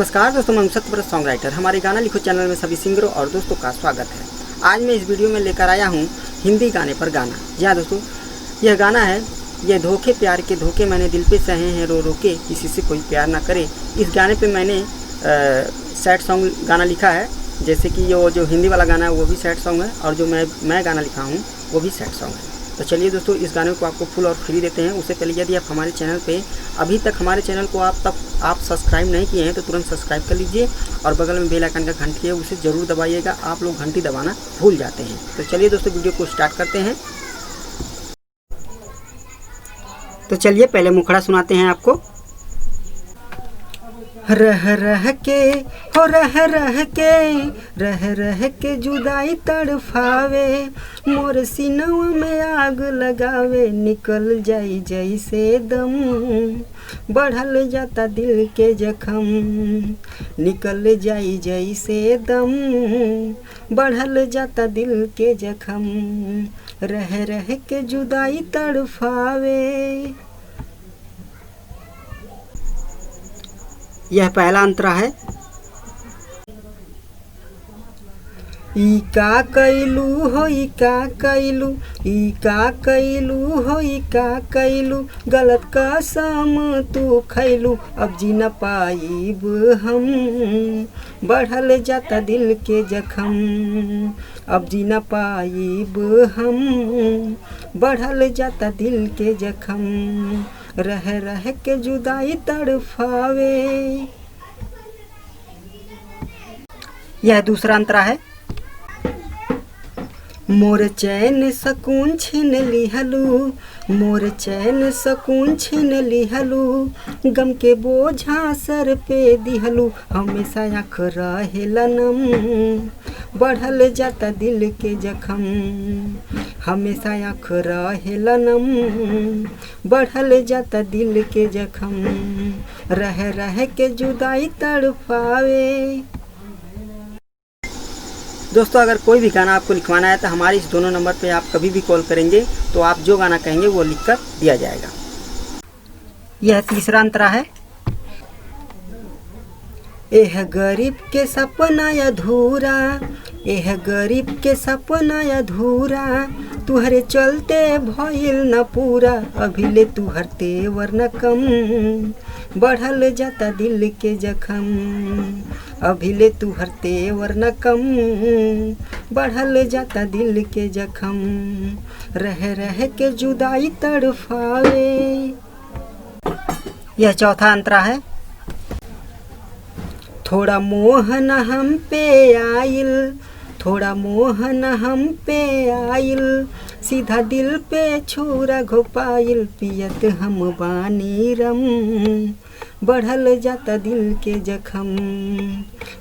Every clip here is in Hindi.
नमस्कार दोस्तों, मैं सत्यव्रत सॉन्ग राइटर। हमारे गाना लिखो चैनल में सभी सिंगरों और दोस्तों का स्वागत है। आज मैं इस वीडियो में लेकर आया हूँ हिंदी गाने पर गाना। जी हाँ दोस्तों, यह गाना है ये धोखे प्यार के धोखे मैंने दिल पे सहे हैं रो रो के, किसी से कोई प्यार ना करे। इस गाने पे मैंने सैड सॉन्ग गाना लिखा है, जैसे कि जो हिंदी वाला गाना है वो भी सैड सॉन्ग है, और जो मैं गाना लिखा हूँ वो भी सैड सॉन्ग है। तो चलिए दोस्तों, इस गाने को आपको फुल और फ्री देते हैं। उससे पहले यदि आप हमारे चैनल पे अभी तक हमारे चैनल को आप सब्सक्राइब नहीं किए हैं तो तुरंत सब्सक्राइब कर लीजिए, और बगल में बेल आइकन का घंटी है उसे ज़रूर दबाइएगा। आप लोग घंटी दबाना भूल जाते हैं। तो चलिए दोस्तों, वीडियो को स्टार्ट करते हैं। तो चलिए पहले मुखड़ा सुनाते हैं आपको। रह रह के जुदाई तड़फावे, मोर सीनवा में आग लगावे, निकल जाई जैसे दम, बढ़ल जाता दिल के जख्म, निकल जाई जैसे दम, बढ़ल जाता दिल के जख्म, रह रह के जुदाई तड़फावे। यह पहला अंतरा है। ई का कैलू हो, ई का कैलू, ई का कैलू हो, ई का कैलू, गलत कसम तू खैलू, अब जी न पाइब हम, बढ़ल जाता दिल के जख्म, अब जी न पाइब हम, बढ़ल जाता दिल के जख्म, रह रह के जुदाई तड़फावे। यह दूसरा अंतरा है। मोर चैन सकून छीन लिहलू, मोर चैन सकून छीन लिहलू, गम के बोझा सर पे दिहलू, हमेशा आँख रहेला नम, बढ़ल जाता दिल के जख्म, हमेशा आँख रहेला नम, बढ़ल जाता दिल के जख्म, रह रह के जुदाई तड़पावे। दोस्तों, अगर कोई भी गाना आपको लिखवाना है तो हमारे इस दोनों नंबर पे आप कभी भी कॉल करेंगे तो आप जो गाना कहेंगे वो लिखकर दिया जाएगा। यह तीसरा अंतरा है। एह गरीब के सपना अधूरा, एह गरीब के सपना अधूरा, तुहरे चलते भइल न पूरा, अभिले तुहर तेवर न कम, बढ़ल जाता दिल के जख्म, अभिले तुहर तेवर न कम, बढ़ल जाता दिल के जख्म, रह रह के जुदाई तड़फावे। यह चौथा अंतरा है। थोड़ा मोहन हम पे आइल, थोड़ा मोहन हम पे आइल, सीधा दिल पे छुरा घोपाइल, पियत हम बानी रम, बढ़ल जाता दिल के जख्म,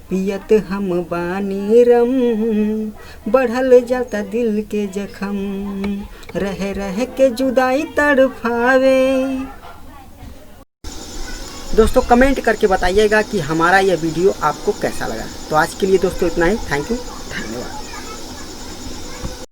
पियत हम बानी रम, बढ़ल जाता दिल के जख्म, रह रह के जुदाई तड़फावे। दोस्तों, कमेंट करके बताइएगा कि हमारा यह वीडियो आपको कैसा लगा। तो आज के लिए दोस्तों इतना ही। थैंक यू, धन्यवाद।